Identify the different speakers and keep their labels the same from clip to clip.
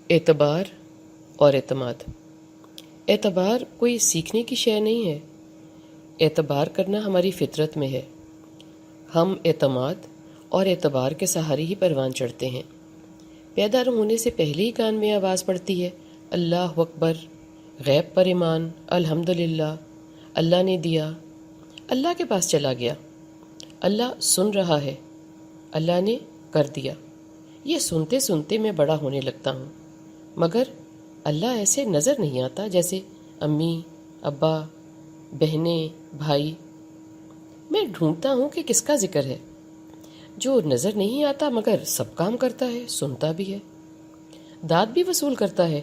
Speaker 1: اعتبار اور اعتماد۔ اعتبار کوئی سیکھنے کی شے نہیں ہے، اعتبار کرنا ہماری فطرت میں ہے۔ ہم اعتماد اور اعتبار کے سہارے ہی پروان چڑھتے ہیں۔ پیدا ہونے سے پہلے ہی کان میں آواز پڑتی ہے، اللہ اکبر، غیب پر ایمان، الحمدللہ، اللہ نے دیا، اللہ کے پاس چلا گیا، اللہ سن رہا ہے، اللہ نے کر دیا۔ یہ سنتے سنتے میں بڑا ہونے لگتا ہوں، مگر اللہ ایسے نظر نہیں آتا جیسے امی، ابا، بہنیں، بھائی۔ میں ڈھونڈتا ہوں کہ کس کا ذکر ہے جو نظر نہیں آتا مگر سب کام کرتا ہے، سنتا بھی ہے، داد بھی وصول کرتا ہے،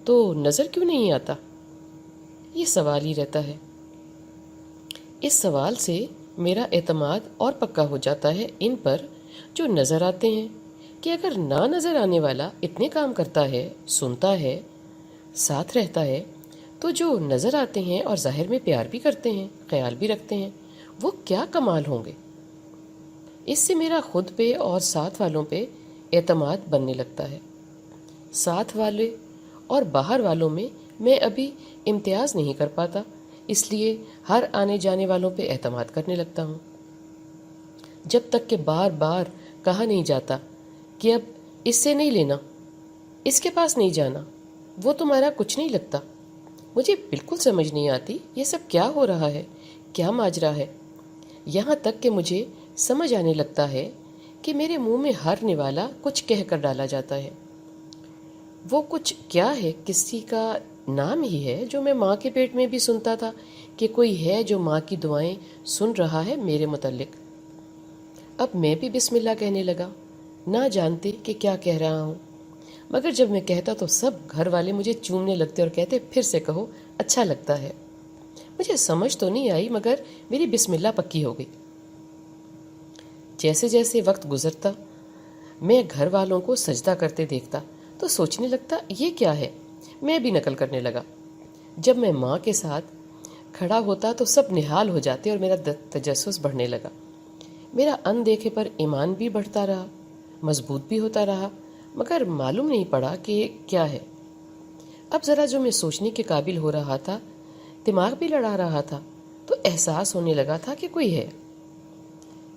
Speaker 1: تو نظر کیوں نہیں آتا؟ یہ سوال ہی رہتا ہے۔ اس سوال سے میرا اعتماد اور پکا ہو جاتا ہے ان پر جو نظر آتے ہیں، کہ اگر نہ نظر آنے والا اتنے کام کرتا ہے، سنتا ہے، ساتھ رہتا ہے، تو جو نظر آتے ہیں اور ظاہر میں پیار بھی کرتے ہیں، خیال بھی رکھتے ہیں، وہ کیا کمال ہوں گے۔ اس سے میرا خود پہ اور ساتھ والوں پہ اعتماد بننے لگتا ہے۔ ساتھ والے اور باہر والوں میں ابھی امتیاز نہیں کر پاتا، اس لیے ہر آنے جانے والوں پہ اعتماد کرنے لگتا ہوں، جب تک کہ بار بار کہا نہیں جاتا کہ اب اس سے نہیں لینا، اس کے پاس نہیں جانا، وہ تمہارا کچھ نہیں لگتا۔ مجھے بالکل سمجھ نہیں آتی یہ سب کیا ہو رہا ہے، کیا ماجرا ہے۔ یہاں تک کہ مجھے سمجھ آنے لگتا ہے کہ میرے منہ میں ہر نوالا کچھ کہہ کر ڈالا جاتا ہے۔ وہ کچھ کیا ہے، کسی کا نام ہی ہے جو میں ماں کے پیٹ میں بھی سنتا تھا کہ کوئی ہے جو ماں کی دعائیں سن رہا ہے میرے متعلق۔ اب میں بھی بسم اللہ کہنے لگا، نہ جانتے کہ کیا کہہ رہا ہوں، مگر جب میں کہتا تو سب گھر والے مجھے چومنے لگتے اور کہتے پھر سے کہو، اچھا لگتا ہے۔ مجھے سمجھ تو نہیں آئی مگر میری بسم اللہ پکی ہو گئی۔ جیسے جیسے وقت گزرتا میں گھر والوں کو سجدہ کرتے دیکھتا تو سوچنے لگتا یہ کیا ہے، میں بھی نقل کرنے لگا۔ جب میں ماں کے ساتھ کھڑا ہوتا تو سب نہال ہو جاتے اور میرا تجسس بڑھنے لگا۔ میرا ان دیکھے پر ایمان بھی بڑھتا رہا، مضبوط بھی ہوتا رہا، مگر معلوم نہیں پڑا کہ کیا ہے۔ اب ذرا جو میں سوچنے کے قابل ہو رہا تھا، دماغ بھی لڑا رہا تھا، تو احساس ہونے لگا تھا کہ کوئی ہے۔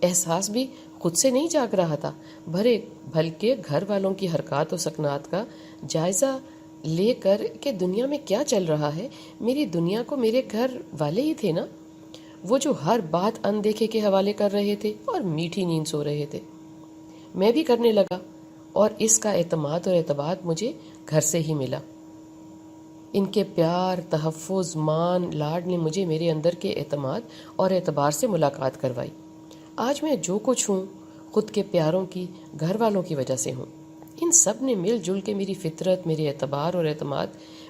Speaker 1: احساس بھی خود سے نہیں جاگ رہا تھا، بلکہ گھر والوں کی حرکات و سکنات کا جائزہ لے کر کہ دنیا میں کیا چل رہا ہے۔ میری دنیا کو میرے گھر والے ہی تھے نا، وہ جو ہر بات ان دیکھے کے حوالے کر رہے تھے اور میٹھی نیند سو رہے تھے۔ میں بھی کرنے لگا، اور اس کا اعتماد اور اعتبار مجھے گھر سے ہی ملا۔ ان کے پیار، تحفظ، مان، لاڈ نے مجھے میرے اندر کے اعتماد اور اعتبار سے ملاقات کروائی۔ آج میں جو کچھ ہوں، خود کے پیاروں کی، گھر والوں کی وجہ سے ہوں۔ ان سب نے مل جل کے میری فطرت، میرے اعتبار اور اعتماد،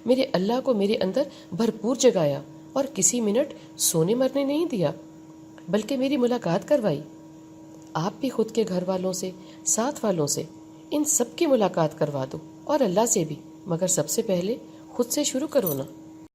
Speaker 1: میرے اللہ کو میرے اندر بھرپور جگایا اور کسی منٹ سونے مرنے نہیں دیا، بلکہ میری ملاقات کروائی۔ آپ بھی خود کے گھر والوں سے، ساتھ والوں سے، ان سب کی ملاقات کروا دو، اور اللہ سے بھی، مگر سب سے پہلے خود سے شروع کرو نا۔